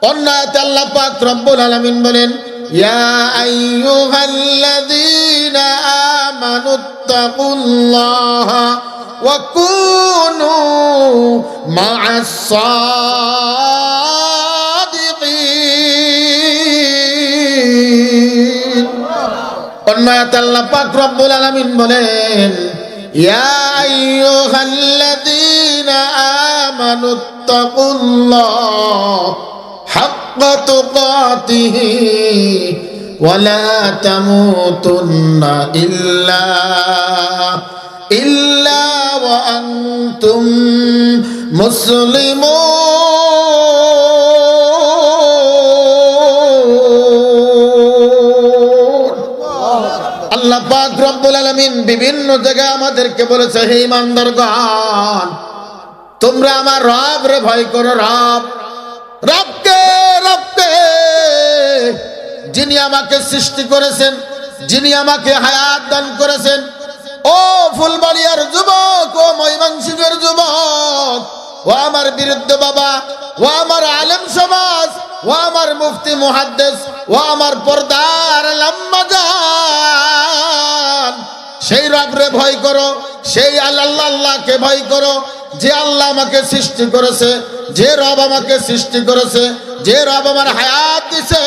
অন্য আয়াতে আল্লাহ পাক রব্বুল আলামিন বলেন, ইয়া আইয়ুহাল্লাযীনা আমানুত্তাকুল্লাহা ওয়া কুনু মা'আস সাদিকিন। অন্য আয়াতে আল্লাহ পাক রব্বুল আলামিন বলেন, ইয়া আইয়ুহাল্লাযীনা আমানুত্তাকুল্লাহা হাক্কা তুকাতিহি ওয়া লা তামুতুন্না ইল্লা ওয়া আনতুম মুসলিমুন। আল্লাহ পাক রব্বুল আলামিন বিভিন্ন জায়গায় আমাদেরকে বলেছে, হে ঈমানদারগণ, তোমরা আমার রবরে ভয় করো। রবকে যিনি আমাকে সৃষ্টি করেছেন, যিনি আমাকে হায়াত দান করেছেন। ও ফুলবাড়িয়ার যুবক, ও ময়মনসিংহের যুবক, ও আমার বৃদ্ধ বাবা, ও আমার আলেম সমাজ, ও আমার মুফতি মুহাদ্দিস, ও আমার পর্দার আম্মা জান, সেই রবরে ভয় করো, সেই আল্লাহকে ভয় করো, যে আল্লাহ আমাকে সৃষ্টি করেছে, যে রব আমাকে সৃষ্টি করেছে, যে রব আমার হায়াত দিছে,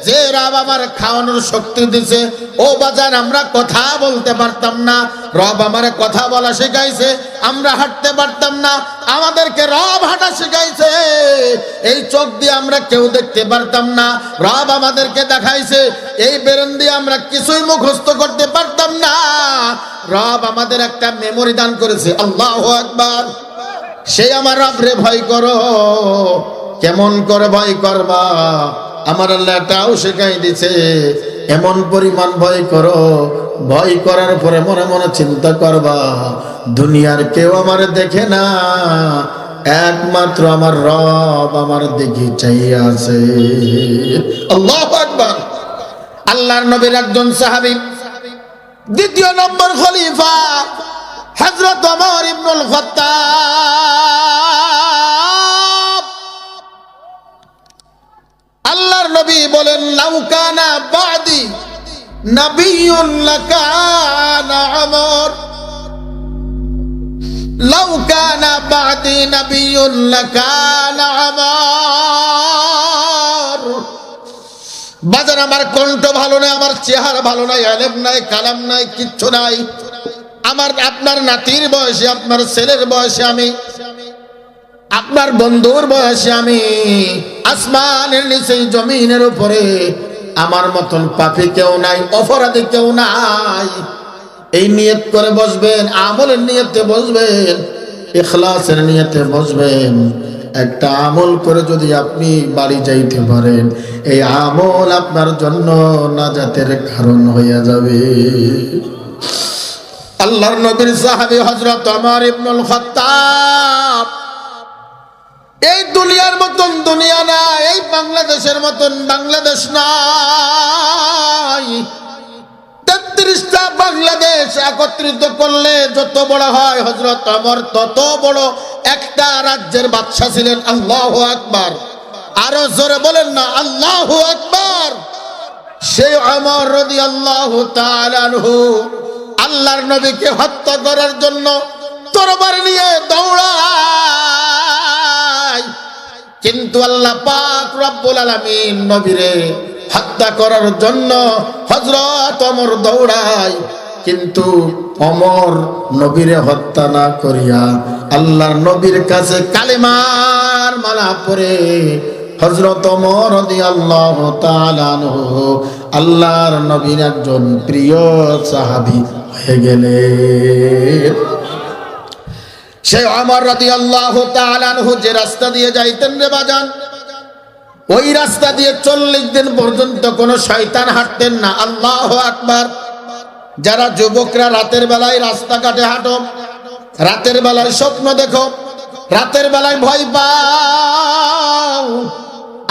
যে রব আমার খাওয়ানোর শক্তি দিছে। ও বাজান, আমরা কথা বলতে পারতাম না, রব আমারে কথা বলা শিখাইছে। আমরা হাঁটতে পারতাম না, আমাদেরকে রব হাঁটা শিখাইছে। এই চোখ দিয়ে আমরা কেউ দেখতে পারতাম না, রব আমাদেরকে দেখাইছে। এই বেরেন দিয়ে আমরা কিছুই মুখস্থ করতে পারতাম না, রব আমাদের একটা মেমোরি দান করেছে। আল্লাহু আকবার। সেই আমার রবরে ভয় করো। কেমন করে ভয় করবা? আমার আল্লাহ এটাও শেখাই দিছে, এমন পরিমাণ ভয় করো, ভয় করার পরে মনে মনে চিন্তা করবা, দুনিয়ার কেউ আমার দেখে না, একমাত্র আমার রব আমার দিকে চাইয়া আছে। আল্লাহু আকবার। আল্লাহর নবীর একজন সাহাবী, দ্বিতীয় নম্বর খলিফা হযরত ওমর ইবনুল খাত্তাব, আল্লাহর নবী বলেন, লাউ কানা বাদি নাবিয়্যুন লাকানা ওমর, লাউ কানা বাদি নাবিয়্যুন লাকানা ওমর। বাজার, আমার কণ্ঠ ভালো নাই, আমার চেহারা ভালো নাই, আলেম নাই, কালাম নাই, কিচ্ছু নাই। আমার আপনার নাতির বয়সে, আপনার ছেলের বয়সে আমি, আপনার বন্ধুর বয়সে আমি, আসমানের নিচে জমিনের উপরে আমার মতন পাপী কেউ নাই, অপরাধী কেউ নাই। এই নিয়ত করে বসবেন, আমলের নিয়তে বসবেন, ইখলাসের নিয়তে বসবেন। একটা আমল করে যদি আপনি বাড়ি যাইতে পারেন, এই আমল আপনার জন্য নাজাতের কারণ হয়ে যাবে। আল্লাহর নবীর সাহাবী হযরত ওমর ইবনুল খাত্তাব, এই দুনিয়ার মতন দুনিয়া না, এই বাংলাদেশের মতন বাংলাদেশ নাই। 33টা বাংলাদেশ একত্রিত করলে যত বড় হয়, হযরত ওমর তত বড় একটা রাজ্যের বাদশা ছিলেন। আল্লাহু আকবার। আরো জোরে বলেন না, আল্লাহু আকবার। সেই ওমর রাদিয়াল্লাহু তাআলা আনহু আল্লাহর নবীকে হত্যা করার জন্য তরবার নিয়ে দৌড়ায়, কিন্তু আল্লাহ পাক রব্বুল আলামিন নবীরে হত্যা করার জন্য হযরত ওমর দৌড়ায়, কিন্তু ওমর নবীরে হত্যা না করিয়া আল্লাহর নবীর কাছে কালেমার মালা পড়ে হযরত ওমর রাদিয়াল্লাহু তাআলা আনহু আল্লাহর নবীর একজন প্রিয় সাহাবী হয়ে গেলেন। সেই ওমর রাদিয়াল্লাহু তাআলা আনহু যে রাস্তা দিয়ে যাইতেন রে বাজান, ওই রাস্তা দিয়ে 40 দিন পর্যন্ত কোনো শয়তান হাঁটতেন না। আল্লাহু আকবার। যারা যুবকরা রাতের বেলায় রাস্তাঘাটে হাঁটো, রাতের বেলায় স্বপ্ন দেখো, রাতের বেলায় ভয় পাও,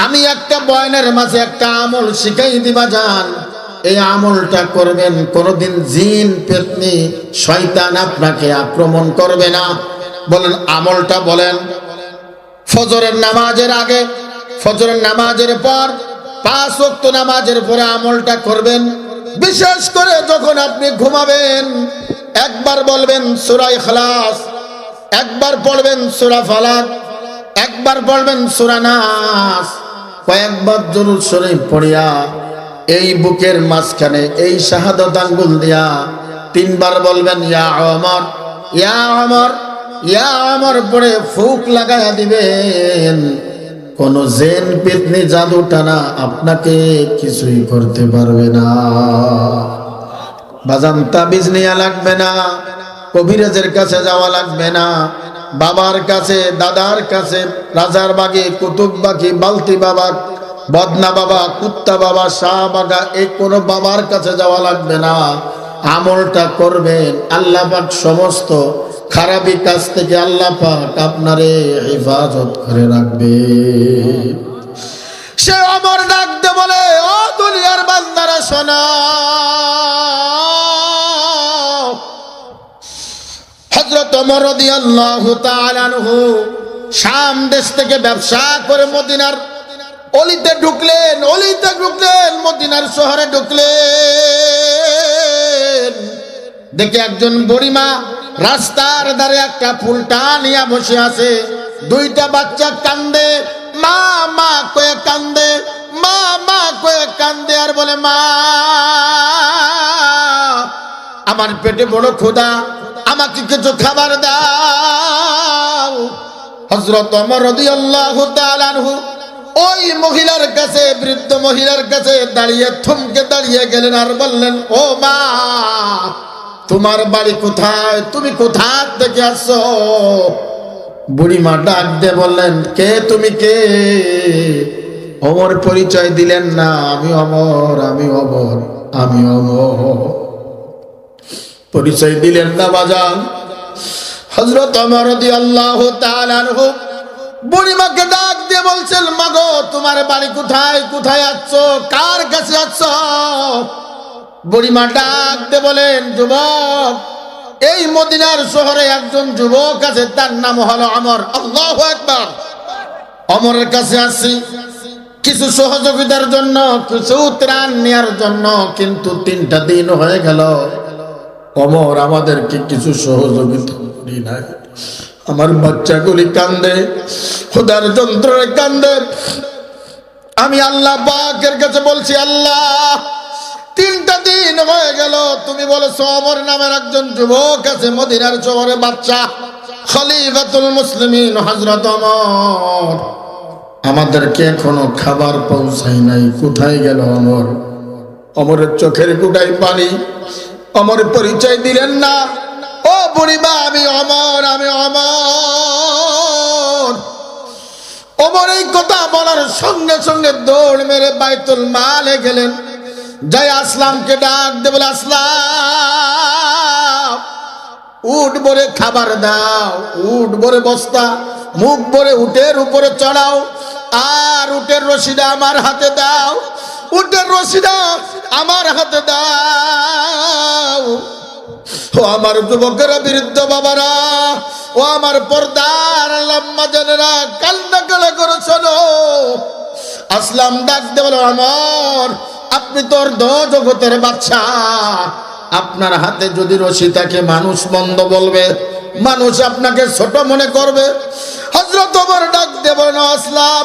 আমি একটা বয়ানের মাঝে একটা আমল শিখাই দিবা যান। এই আমলটা করবেন, কোনদিন জিন পেতনি শয়তান আপনাকে আক্রমণ করবে না। বলেন আমলটা বলেন। ফজরের নামাজের আগে, ফজরের নামাজের পর 5 ওয়াক্ত নামাজের পরে আমলটা করবেন। বিশেষ করে যখন আপনি ঘুমাবেন একবার বলবেন সূরা ইখলাস, একবার পড়বেন সূরা ফালাক, একবার পড়বেন সূরা নাস, কয়েকবার দরুদ শরীফ পড়িয়া এই বুকের মাঝখানে এই শাহাদাত আঙ্গুল দিয়া 3 বার বলবেন ইয়া ওমর, ইয়া ওমর, ইয়া ওমর পড়ে ফুঁক লাগায়া দিবেন। কোন জেন পেতনি জাদু টানা আপনাকে কিছুই করতে পারবে না। বাজান তাবিজ নেওয়া লাগবে না, কবিরাজের কাছে যাওয়া লাগবে না, বাবার কাছে, দাদার কাছে, রাজার বাগে, কুতুব বাকি, বালতি বাবা, বদনা বাবা, কুত্তা বাবা, শাহ বাগা, এই কোনো বাবার কাছে যাওয়া লাগবে না। আমলটা করবেন, আল্লাহ পাক সমস্ত খারাপি কাজ থেকে আল্লাহ পাক আপনারে হেফাজত করে রাখবে। সে ওমর ডাক দে বলে, ও দুনিয়ার বান্দারা শোনো, হযরত ওমর রাদিয়াল্লাহু তাআলা আনহু শাম দেশ থেকে ব্যবসা করে মদিনার অলিতে ঢুকলেন, অলিতে ঢুকলেন, মদিনার শহরে ঢুকলেন। দেখে একজন বুড়িমা রাস্তার ধারে একটা ফুলটা নিয়ে বসে আছে। 2টা বাচ্চা কান্দে, মা মা কয়ে কান্দে, মা মা কয়ে কান্দে আর বলে, মা আমার পেটে বড় ক্ষুধা, আমাকে কিছু খাবার দাও। হযরত ওমর রাদিয়াল্লাহু তাআলা আনহু ওই মহিলার কাছে, বৃদ্ধ মহিলার কাছে দাঁড়িয়ে থমকে দাঁড়িয়ে গেলেন আর বললেন, ও মা, তোমার বাড়ি কোথায়? তুমি কোথা থেকে আসছো? বুড়িমা ডাক দিয়ে বললেন, কে তুমি, কে? ওমর পরিচয় দিলেন না, আমি ওমর, আমি ওমর, আমি ওমর। পরিচয় দিলেন না বাজান। হযরত ওমর রাদিয়াল্লাহু তাআলা আনহু বুড়িমাকে ডাক দিয়ে বলছেন, মাগো তোমার বাড়ি কোথায়? কোথায় আছো? কার কাছে আছো? বুড়িমা ডাক দিয়ে বলেন, যুবক, এই মদিনার শহরে একজন যুবক আছে, তার নাম হলো ওমর। আল্লাহু আকবার। ওমরের কাছে আসি কিছু সহযোগিতার জন্য, কিছু ত্রাণ নেওয়ার জন্য, কিন্তু 3টা দিন হয়ে গেল ওমর আমাদেরকে কিছু সহযোগিতা করি নাই। আমার বাচ্চাগুলি কান্দে, খোদার যন্ত্রণায় কান্দে। আমি আল্লাহ পাকের কাছে বলছি, আল্লাহ 3টা দিন হয়ে গেল, তুমি বলেছো ওমর নামের একজন যুবক আছে মদিনার শহরে, বাচ্চা, খলিফাতুল মুসলিমিন হযরত ওমর, আমাদেরকে এখনো খাবার পৌঁছায় নাই, কোথায় গেল ওমর? ওমরের চোখের কুটায় পানি। ওমর পরিচয় দিলেন না। ও বুড়িমা, আমি ওমর, আমি ওমর। ওমর এই কথা বলার সঙ্গে সঙ্গে দৌড় মেরে বাইতুল মালে গেলেন। যাই আসলামকে ডাক দে বলে, আসলাম, উট ভরে খাবার দাও, উট ভরে বস্তা, মুখ ভরে উটের উপরে চড়াও, আর উটের রশিদা আমার হাতে দাও, উটের রশিদা আমার হাতে দাও। ও আমার যুবকেরা, বৃদ্ধ বাবারা, ও আমার পর্দার লম্মা জনেরা, কান্না কালা করে শোনো। আসলাম ডাক দে বলো, ওমর, আপনি তোর জগতের বাদশা, আপনার হাতে যদি রশি থাকে মানুষ মন্দ বলবে, মানুষ আপনাকে ছোট মনে করবে। হযরত ওমর ডাক দে বলেন, আসলাম,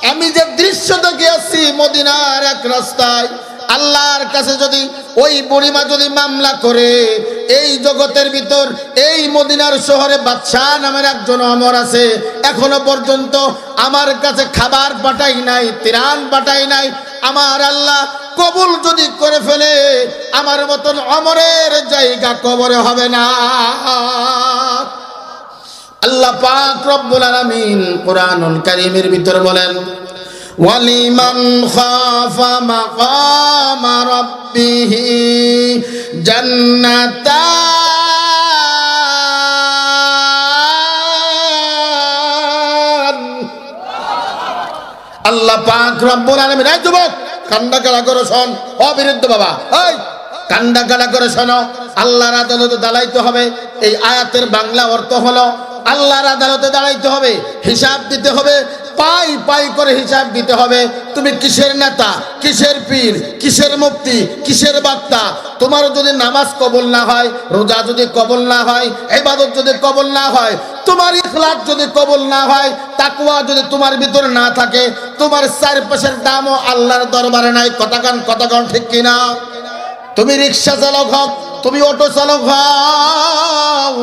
আমি যে দৃশ্য দেখে আসছি মদিনার এক রাস্তায়, আল্লাহর কাছে যদি ওই বুড়িমা যদি মামলা করে, এই জগতের ভিতর এই মদিনার শহরে বাদশাহ নামের একজন ওমর আছে, এখনো পর্যন্ত আমার কাছে খাবার পাঠাই নাই, ত্রাণ পাঠাই নাই, আমার আল্লাহ কবুল যদি করে ফেলে, আমার মতন ওমরের জায়গা কবরে হবে না। আল্লাহ পাক রব্বুল আলামিন কোরআনুল কারীমের ভিতর বলেন, ওয়ালিমান খাফা মাকামা রাব্বিহি জান্নাতান। আল্লাহ পাক রব্বুল আলামিন, এই যুবক কান্না কালা করে শোন, অবিরুদ্ধ বাবা, এই কান্না কালা করে শোনো। আল্লাহর আদালতে দাঁড়াইতে হবে। এই আয়াতের বাংলা অর্থ হলো, আল্লাহর আদালতে দাঁড়াইতে হবে, হিসাব দিতে হবে। পাই পাই করে হিসাব দিতে হবে। তুমি কিসের নেতা, কিসের পীর, কিসের মুফতি, কিসের বক্তা? তোমার যদি নামাজ কবুল না হয়, রোজা যদি কবুল না হয়, ইবাদত যদি কবুল না হয়, তোমার ইখলাস যদি কবুল না হয়, তাকওয়া যদি তোমার ভিতরে না থাকে, তোমার চারপাশের দামও আল্লাহর দরবারে নাই। কথাকান ঠিক কিনা? তুমি রিক্সা চালক হও, তুমি অটো চালক হও,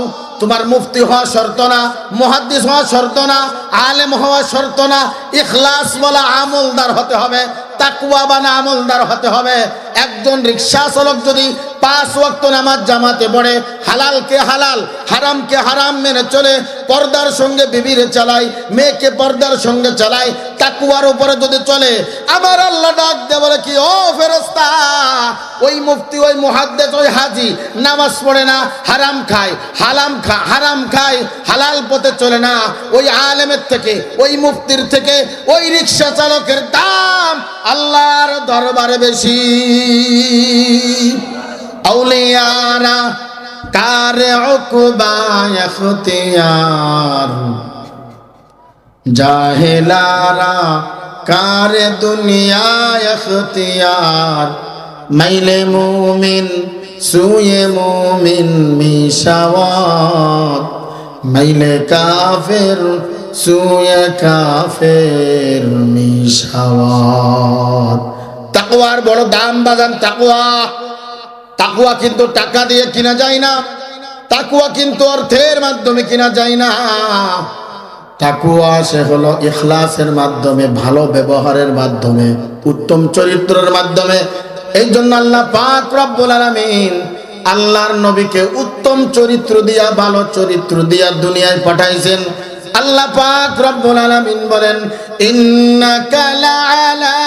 তোমার মুফতি হওয়া শর্ত না, মুহাদ্দিস হওয়া শর্ত না, আলেম হওয়া শর্ত না, ইখলাস বলা আমলদার হতে হবে, তাকওয়া বানা আমলদার হতে হবে। একজন রিক্সা চালক যদি 5 ওয়াক্ত নামাজ জামাতে পড়ে, হালালকে হালাল, হারামকে হারাম মেনে চলে, পর্দার সঙ্গে বিবিরে চালায়, মেয়েকে পর্দার সঙ্গে চালায়, তাকওয়ার উপরে যদি চলে, আমার আল্লাহ ডাক দিয়ে বলে কি, ও ফেরেশতা, ওই মুফতি, ওই মুহাদ্দিস, ওই হাজি নামাজ পড়ে না, হারাম খায়, হারাম খায়, হালাল পথে চলে না, ওই আলেমের থেকে, ওই মুফতির থেকে ওই রিক্সা চালকের দাম আল্লাহর দরবারে বেশি। আউলিয়ারা কারে উকবা ইখতিয়ার, জাহেলারা কারে দুনিয়া ইখতিয়ার, মাইলে মুমিন সুয়ে মুমিন মিশাওয়াত, মাইলে কাফের সুয়ে কাফের মিশাওয়াত। তাকওয়ার বড় দাম বাজান। তাকওয়া কিন্তু টাকা দিয়ে কিনা যায় না, তাকওয়া কিন্তু অর্থের মাধ্যমে কিনা যায় না। তাকওয়া সে হলো ইখলাসের মাধ্যমে, ভালো ব্যবহারের মাধ্যমে, উত্তম চরিত্রের মাধ্যমে। এই জন্য আল্লাহ পাক রব্বুল আলামিন আল্লাহর নবীকে উত্তম চরিত্র দিয়া, ভালো চরিত্র দিয়া দুনিয়ায় পাঠাইছেন। আল্লাহ পাক রব্বুল আলামিন বলেন, ইন্নাকা লাআলা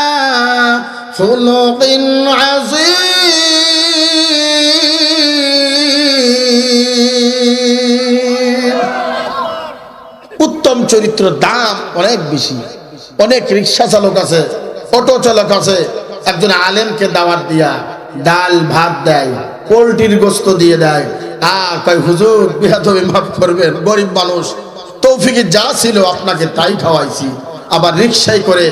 খুলুকিন আযীম। উত্তম চরিত্র দাম অনেক বেশি। অনেক রিক্সা চালক আছে, অটো চালক আছে, একজন আলেমকে দাওয়াত দিয়া ডাল ভাত দেয়, পোলট্রির গোস্ত দিয়ে দেয়, কয় হুজুর বিয়াদবি মাফ করবেন, গরিব মানুষ, তৌফিকে যা ছিল আপনাকে তাই খাওয়াইছি। আবার রিক্সায় করে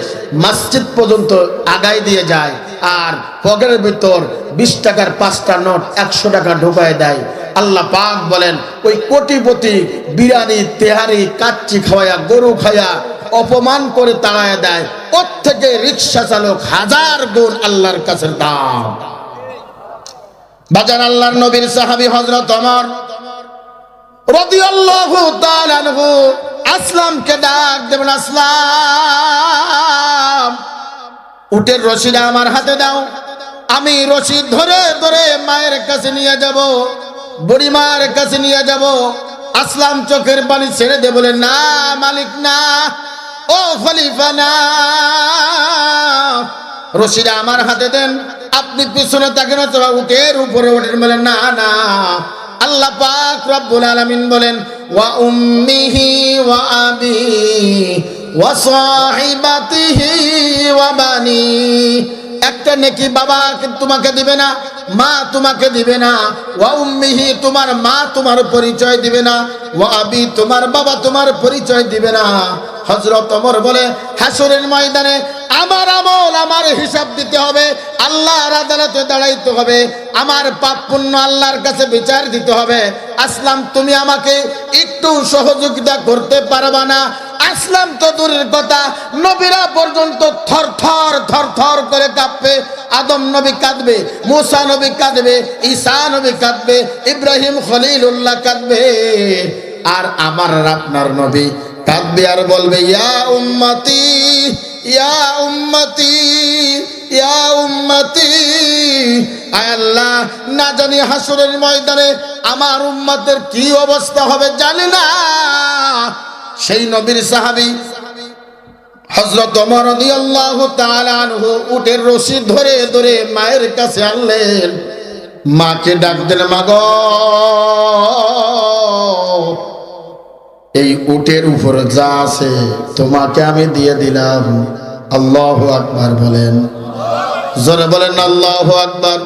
মসজিদ পর্যন্ত আগায় দিয়ে যায়, আর পকেটের ভিতর 20 টাকার 5টা নোট 100 টাকা ঢোকায় দেয়। আল্লাহ পাক বলেন, ওই কোটিপতি বিরিয়ানি তেহারি কাচ্চি খাওয়ায়া, গরু খায়া অপমান করে তাড়ায় দেয়, ওর থেকে রিক্সা চালক 1000 গুণ আল্লাহর কাছে দাম। বাজার আল্লাহর নবীর সাহাবী হযরত ওমর রাদিয়াল্লাহু তাআলা আনহু আসলামকে ডাক দেবেন, আসলাম, উটের রশিটা আমার হাতে দাও, আমি রশি ধরে ধরে মায়ের কাছে নিয়ে যাব, বুড়িমার কাছে নিয়ে যাব। আসলাম চোখের পানি ছেড়ে দিয়ে বলে, না মালিক না, ও খলিফা না, রশিটা আমার হাতে দেন, আপনি পিছনে তাকেন অথবা উটের উপরে ওঠেন। বলেন না না। আল্লাহ পাক রব্বুল আলামিন বলেন, ওয়া উম্মিহি ওয়া আবি ওয়া সাহিবাতিহি ওয়া বানি। একটা নেকি বাবা তোমাকে দিবে না, মা তোমাকে দিবে না, ওয়া উম্মিহি তোমার মা তোমার পরিচয় দিবে না, ওয়া আবি তোমার বাবা তোমার পরিচয় দিবে না। হযরত ওমর বলে, হাসরের ময়দানে আমার আমল, আমার হিসাব দিতে হবে, আল্লাহর আদালতে দাঁড়াইতে হবে, আমার পাপ পুণ্য আল্লাহর কাছে বিচার দিতে হবে। আসলাম, তুমি আমাকে একটু সহযোগিতা করতে পারবা না? আসলাম তো দূরের কথা, নবীরা পর্যন্ত থর থর করে কাঁপবে। আদম নবী কাঁদবে, মুসা নবী কাঁদবে, ঈসা নবী কাঁদবে, ইব্রাহিম খলিলুল্লাহ কাঁদবে, আর আমার আপনার নবী কাঁদবে আর বলবে, ইয়া উম্মতি ইয়া উম্মতি ইয়া উম্মতি। আয় আল্লাহ, না জানি হাসরের ময়দানে আমার উম্মতের কি অবস্থা হবে জানি না। সেই নবীর সাহাবী হযরত ওমর রাদিয়াল্লাহু তাআলা আনহু উটের রশি ধরে ধরে মায়ের কাছে আনলেন। মাকে ডাক দিলেন, মা গো, এই উটের উপরে যা আছে তোমাকে আমি দিয়ে দিলাম। আল্লাহু আকবার বলেন, জোরে বলেন আল্লাহু আকবার।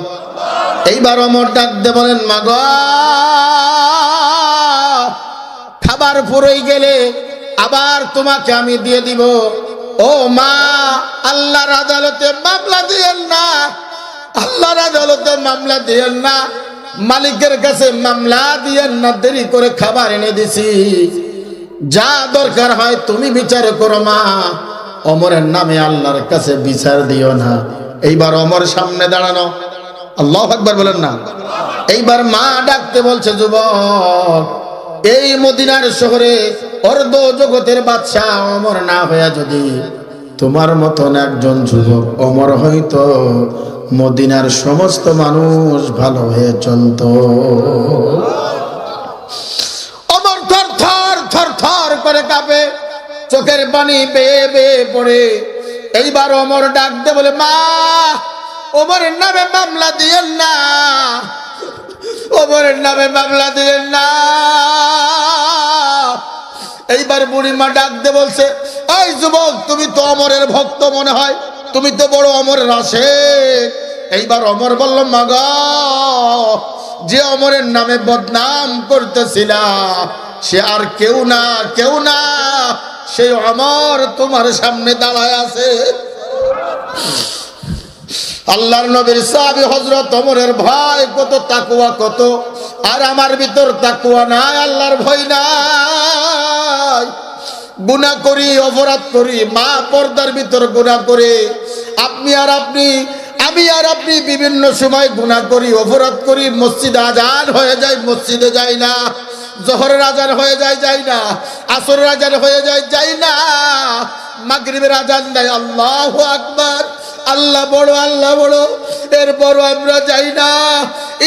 এইবার ওমর ডাক দিয়ে বলেন, মা গো, খাবার ফুরোই গেলে আবার তোমাকে আমি দিয়ে দিব। ও মা, আল্লাহর আদালতে মামলা দিয়েন না, আল্লাহর আদালতে মামলা দিয়েন না, মালিকের কাছে মামলা দিয়েন না। দেরি করে খাবার এনে দিছি, যা দরকার হয় তুমি বিচার করো মা, ওমরের নামে আল্লাহর কাছে বিচার দিও না। এইবার ওমর সামনে দাঁড়ানো, আল্লাহু আকবার বলেন না। এইবার মা ডাকতে বলছে, যুবক, এই মদিনার শহরে অর্ধ জগতের বাদশাহ ওমর না হইয়া যদি তোমার মতন একজন যুবক ওমর হইতো, মদিনার সমস্ত মানুষ ভালো হয়ে চলত। ওমর থর থর থর থর করে কাঁপে, চোখের পানি বেয়ে বেয়ে পড়ে। এইবার ওমর ডাকতে বলে, মা, ওমরের নামে মামলা দিয়েন না, ওমরের নামে মামলা দিয়েন না। এইবার বুড়িমা ডাকতে বলছে, এই যুবক, তুমি তো ওমরের ভক্ত মনে হয়, তুমি তো বড় ওমরের আশেক। এইবার ওমর বলল, মা গো, যে ওমরের নামে বদনাম করতেছিলা সে আর কেউ না, কেউ না, সেই ওমর তোমার সামনে দাঁড়ায় আছে। আল্লাহর নবীর সাহাবী হযরত ওমরের ভয় কত, তাকওয়া কত, আর আমার ভিতর তাকওয়া নাই, আল্লাহর ভয় নাই। গুনাহ করি, অপরাধ করি, মা পর্দার ভিতর গুনাহ করে, আপনি আর আপনি, আমি আর আপনি বিভিন্ন সময় গুনাহ করি, অপরাধ করি। মসজিদে আজান হয়ে যায়, মসজিদে যাই না। জোহরের আজান হয়ে যায়, যাই না। আসরের আজান হয়ে যায়, যাই না। মাগরিবের আজান দেয়, আল্লাহু আকবার, আল্লাহ বড়, আল্লাহ বড়, এরপরও আমরা যাই না।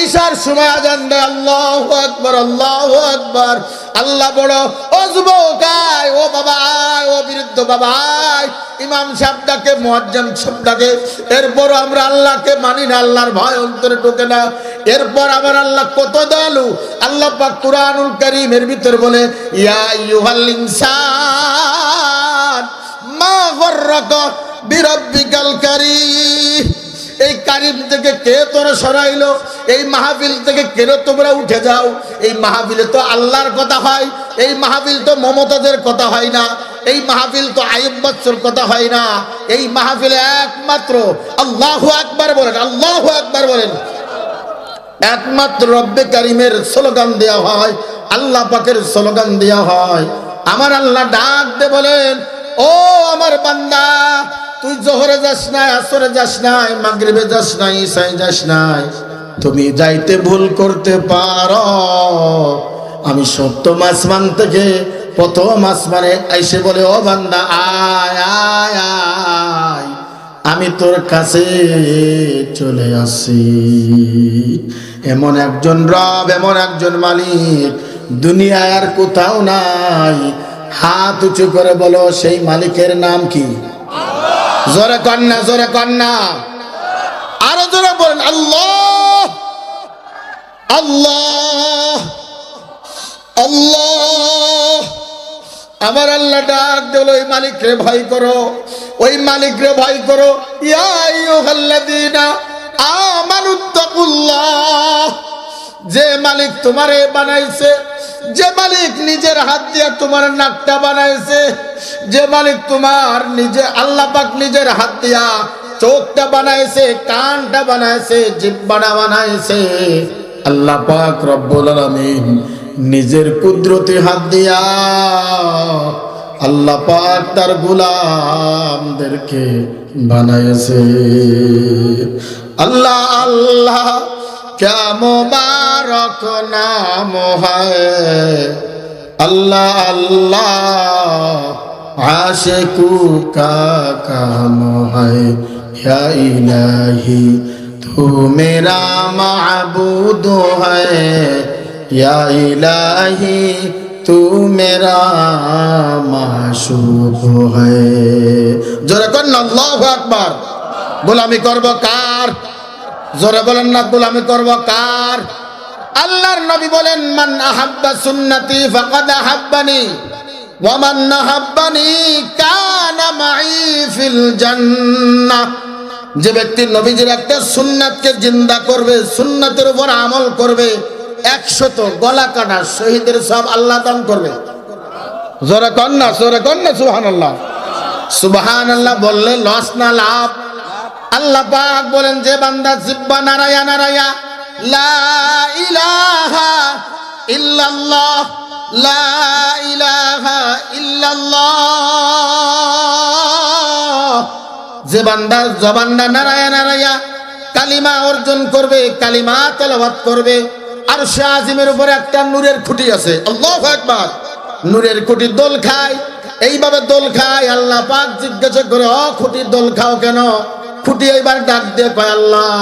ঈশার সময় আজান দেয়, আল্লাহু আকবার, আল্লাহু আকবার, আল্লাহ বড়। ও যুবক আয়, ও বাবা আয়, ও বৃদ্ধ বাবা আয়, ইমাম সাহেব ডাকে, মুয়াজ্জিন সাহেব ডাকে, এরপরও আমরা আল্লাহকে মানি না, আল্লাহর ভয় অন্তরে ঢোকে না। এরপর আবার আল্লাহ কত দয়ালু, আল্লাহ পাক কুরআনুল কারীমের ভিতর বলে, ইয়া আইয়ুহাল ইনসান মা গররাকা বিরাব্বিকাল কারীম। এই কারীম থেকে কে তোরা সরাইলো? এই মাহফিল থেকে কেন তোমরা উঠে যাও? এই মাহফিলে তো আল্লাহর কথা হয়, এই মাহফিল তো মমতাজের কথা হয় না, এই মাহফিল তো আইয়ুব বাচ্চার কথা হয় না। এই মাহফিলে একমাত্র আল্লাহু আকবার বলেন, আল্লাহু আকবার বলেন, একমাত্র রব্বে কারীমের স্লোগান দেওয়া হয়, আল্লাহ পাকের স্লোগান দেওয়া হয়। আমার আল্লাহ ডাক দে বলেন, ও আমার বান্দা, তুই জোহরে যাস নাই, আসরে যাস নাই, মাগরিবে যাস নাই, ঈশায় যাস নাই, তুমি যাইতে ভুল করতে পারো। আমি সপ্তম আসমান থেকে প্রথম আসমানে আইসে বলে, ও বান্দা আয় আয় আয়, আমি তোর কাছে চলে আসি। এমন একজন রব, এমন একজন মালিক দুনিয়ায় আর কোথাও নাই। হাত উঁচু করে বলো, সেই মালিকের নাম কি? জোরে কন্যা, জোরে কন্যা, আরো জোরে বলেন, আল্লাহ আল্লাহ আল্লাহ। আমার আল্লাহ ডাক দিল, ওই মালিকরে ভয় করো, ওই মালিকরে ভয় করো। ইয়া আইয়ুহাল্লাযীনা আমানুত্তাকুল্লাহ। যে মালিক তোমারে বানাইছে, যে মালিক নিজের হাত দিয়ে তোমার নাকটা বানাইছে, যে মালিক তোমার নিজে, আল্লাহ পাক নিজের হাত দিয়া চোখটা বানাইছে, কানটা বানাইছে, জিহ্বাটা বানাইছে, আল্লাহ পাক রব্বুল আলামিন নিজের কুদরতি হাত দিয়া আল্লাহ পাক তার গোলামদেরকে বানাইছে। আল্লাহ আল্লাহ क्या मुबारक नाम है, अल्लाह अल्लाह आशिकू का काम है। या इलाही तू मेरा माबूद है, या इलाही तू मेरा माशूक है। जोरे कन्ना अल्लाहु আকবার। গোলামি করব কার? জোরে বলেন না, গোলামি করব কার? আল্লাহর নবী বলেন, মান আহাব্বা সুন্নতি ফাকাদ আহাব্বানি ওয়া মান আহাব্বানি কানা মাই ফিল জান্নাহ। যে ব্যক্তি নবীজির একটা সুন্নাতকে জিন্দা করবে, সুন্নাতের উপর আমল করবে, 100 গলা কাটা শহীদের সব আল্লাহ দান করবে। জোরে কন্যা সুবহানাল্লাহ। সুবহানাল্লাহ বললে লস না লাভ? আল্লাহ পাক বলেন যে বান্দা জিহ্বা নাড়ায়া নাড়ায়া লা ইলাহা ইল্লাল্লাহ লা ইলাহা ইল্লাল্লাহ, যে বান্দা জবানটা নাড়ায়া নাড়ায়া কালিমা অর্জন করবে, কালিমা তেলাওয়াত করবে, আরশে আজিমের উপরে একটা নূরের খুঁটি আছে, আল্লাহু আকবার। নূরের খুঁটি দোল খায়, এইভাবে দোল খায়। আল্লাহ পাক জিজ্ঞাসা করে, ও খুঁটির দোল খাও কেন? খুঁটি এইবার ডাক দিয়ে কয়, আল্লাহ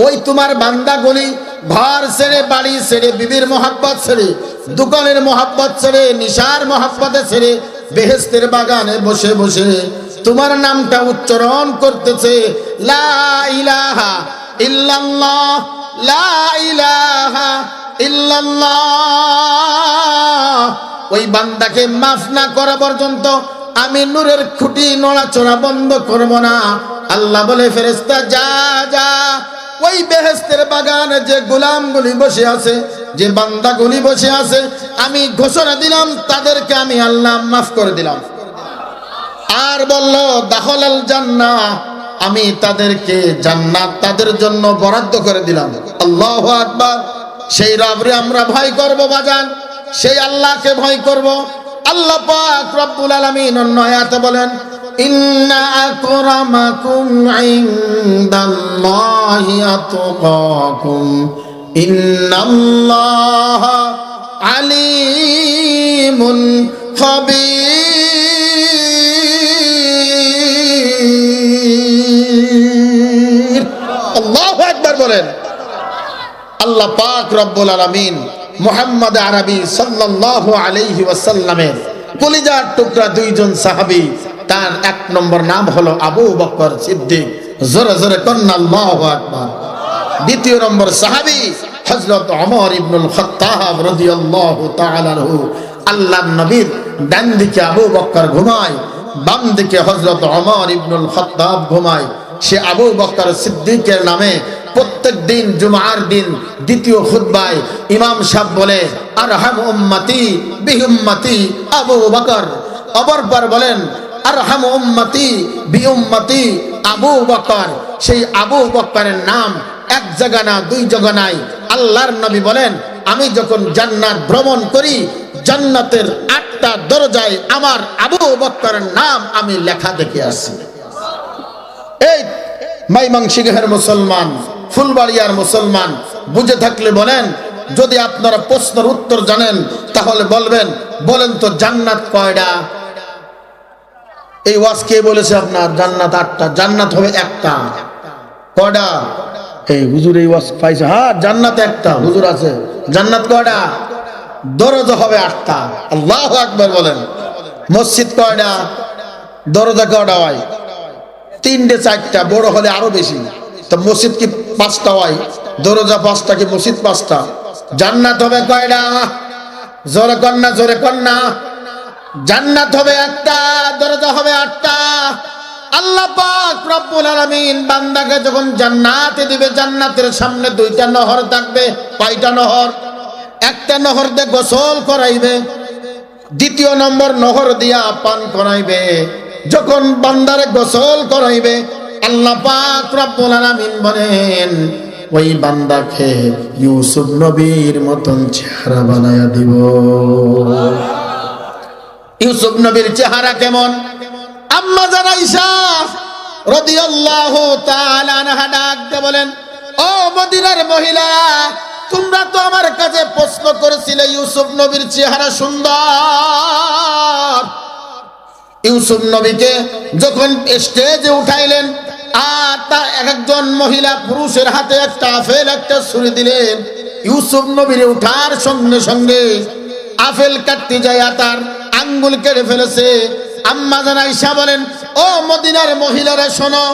ওই তোমার বান্দাগুলি ঘর ছেড়ে, বাড়ি ছেড়ে, বিবির মোহাব্বত ছেড়ে, দোকানের মোহাব্বত ছেড়ে, নিশার মোহাব্বতে ছেড়ে বেহেশতের বাগানে বসে বসে তোমার নামটা উচ্চারণ করতেছে, লা ইলাহা ইল্লাল্লাহ লা ইলাহা ইল্লাল্লাহ। ওই বান্দাকে মাফ না করা পর্যন্ত আমি নূরের খুঁটি নড়াচড়া বন্ধ করব না। আল্লাহ বলে, ফেরেশতা যা যা, ওই বেহেশতের বাগানে যে গোলামগুলি বসে আছে, যে বান্দাগুলি বসে আছে, আমি ঘোষণা দিলাম তাদেরকে আমি আল্লাহ মাফ করে দিলাম। আর বলল দাখলাল জান্নাহ, আমি তাদেরকে জান্নাত তাদের জন্য বরাদ্দ করে দিলাম। আল্লাহু আকবার। সেই রবরে আমরা ভয় করব বাজান, সেই আল্লাহকে ভয় করব। আল্লাহ পাক রব্বুল আলামিন অন্য আয়াতে বলেন, ইন্না আকরামাকুম ইনদাল্লাহি আতকাকুম ইন্নাল্লাহা আলিমুন খাবীর। আল্লাহু আকবার বলেন। আল্লাহ পাক রব্বুল আলামিন মুহাম্মদ আরবি সাল্লাল্লাহু আলাইহি ওয়াসাল্লামের কলিজার টুকরা দুইজন সাহাবী, তার এক নম্বর নাম হলো আবু বকর সিদ্দিক, জোরে জোরে কন্না আল্লাহু আকবার। দ্বিতীয় নম্বর সাহাবী হযরত ওমর ইবনুল খাত্তাব রাদিয়াল্লাহু তাআলা আনহু। আল্লাহর নবীর ডান দিকে আবু বকর ঘুমায়, বাম দিকে হযরত ওমর ইবনুল খাত্তাব ঘুমায়। সে আবু বকর সিদ্দিকের নামে প্রত্যেক দিন জুমার দিন দ্বিতীয় খুতবায় ইমাম সাহেব বলে, আরহাম উম্মতি বিউম্মতি আবু বকর। অপরবার বলেন, আরহাম উম্মতি বিউম্মতি আবু বকর। সেই আবু বকরের নাম এক জায়গা না, দুই জায়গা নাই। আল্লাহর নবী বলেন, আমি যখন জান্নাত ভ্রমণ করি, জান্নাতের 8টা দরজায় আমার আবু বকরের নাম আমি লেখা দেখে আসি। এই মাইমাংসিংহের মুসলমান, ফুলবাড়িয়ার মুসলমান, বুঝে থাকলে বলেন। যদি আপনারা প্রশ্নের উত্তর জানেন তাহলে বলবেন, বলেন তো জান্নাত কয়টা? এই ওয়াজ কে বলেছে আপনার? জান্নাত 8টা। জান্নাত হবে একটা। কয়টা? এই হুজুর এই ওয়াজ পাইছে। হ্যাঁ, জান্নাত একটা। হুজুর আছে। জান্নাত কয়টা? দরজা হবে 8টা। আল্লাহু আকবার বলেন। মসজিদ কয়টা? দরজা কয়টা হয়? 3টে 4টা, বড় হলে আরো বেশি। তো মসজিদ কি 5টা হয়? দরজা 5টা কি মসজিদ 5টা? জান্নাত হবে কয়টা? জোরে কন্যা, জোরে কন্যা। জান্নাত হবে একটা, দরজা হবে 8টা। আল্লাহ পাক রব্বুল আলামিন বান্দাকে যখন জান্নাতে দিবে, জান্নাতের সামনে 2টা নহর থাকবে। কয়টা নহর? একটা নহর দিয়ে গোসল করাইবে, দ্বিতীয় নম্বর নহর দিয়া পান করাইবে। যখন বান্দারে গোসল করাইবে, আল্লাহ পাক রব্বুল আলামিন বলেন, ওই বান্দাকে ইউসুফ নবীর মতন চেহারা বানায়া দিব। ইউসুফ নবীর চেহারা কেমন? আম্মা জান আয়েশা রাদিয়াল্লাহু তাআলা আনহা ডাক দিয়ে বলেন, ও মদিনার মহিলা, তোমরা তো আমার কাছে প্রশ্ন করেছিলে ইউসুফ নবীর চেহারা সুন্দর। ইউসুফ নবীকে যখন স্টেজে উঠাইলেন, আর তা একজন মহিলা পুরুষের হাতে একটা আপেল, একটা ছুরি দিলেন। ইউসুফ নবীর উঠার সঙ্গে সঙ্গে আপেল কাটতে যায়, তার আঙ্গুল কেটে ফেলেছে। আম্মা জান আয়েশা বলেন, ও মদিনার মহিলারা শোনো,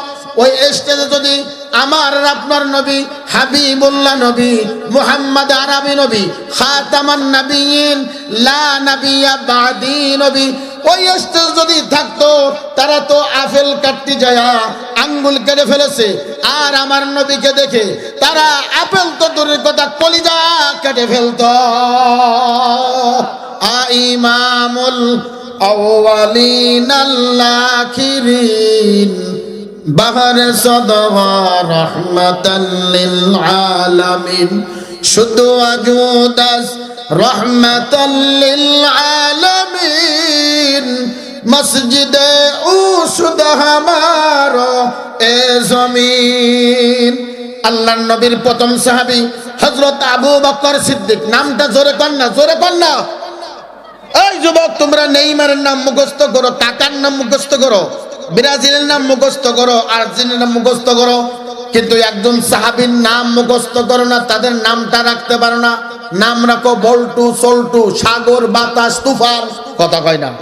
ওই স্টেজে যদি আমার আপনার নবী হাবিবুল্লাহ নবী মুহাম্মদ আরবি নবী খাতামান নবিয়িন লা নবিয়্যা বাদি নবী ওই স্টেজ যদি থাকতো, তারা তো আপেল কাটতে যায় আঙ্গুল কেটে ফেলেছে। আর আমার নবীকে দেখে তারা আপেল তো দূরের কথা, কলিজা কেটে ফেলতো। ইমামুল আউয়ালিন আল-আখিরিন বাহার সদওয়া রহমাতাল লিল আলামিন শুধু আজুদাস রহমাতাল লিল আলামিন মসজিদে উসুদ হামারো এ জমিন। আল্লাহর নবীর প্রথম সাহাবী হযরত আবু বকর সিদ্দিক। নামটা জোরে কর না, জোরে কর না। এই যুবক, তোমরা নেইমারের নাম মুখস্থ করো, কাকার নাম মুখস্থ করো, ব্রাজিলের নাম মুখস্থ করো, আর্জেন্টিনার নাম মুখস্থ করো, কিন্তু একজন সাহাবীর নাম মুখস্থ করো না, তাদের নামটা রাখতে পারো না। নাম রাখো বল্টু, সল্টু, সাগর, বাতাস, তুফান। কথা কয় না,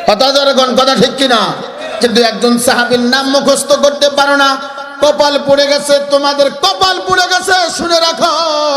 কথা জোরে কোন, কথা ঠিক কিনা? কিন্তু একজন সাহাবীর নাম মুখস্থ করতে পারো না, কপাল পুড়ে গেছে, তোমাদের কপাল পুড়ে গেছে, শুনে রাখো।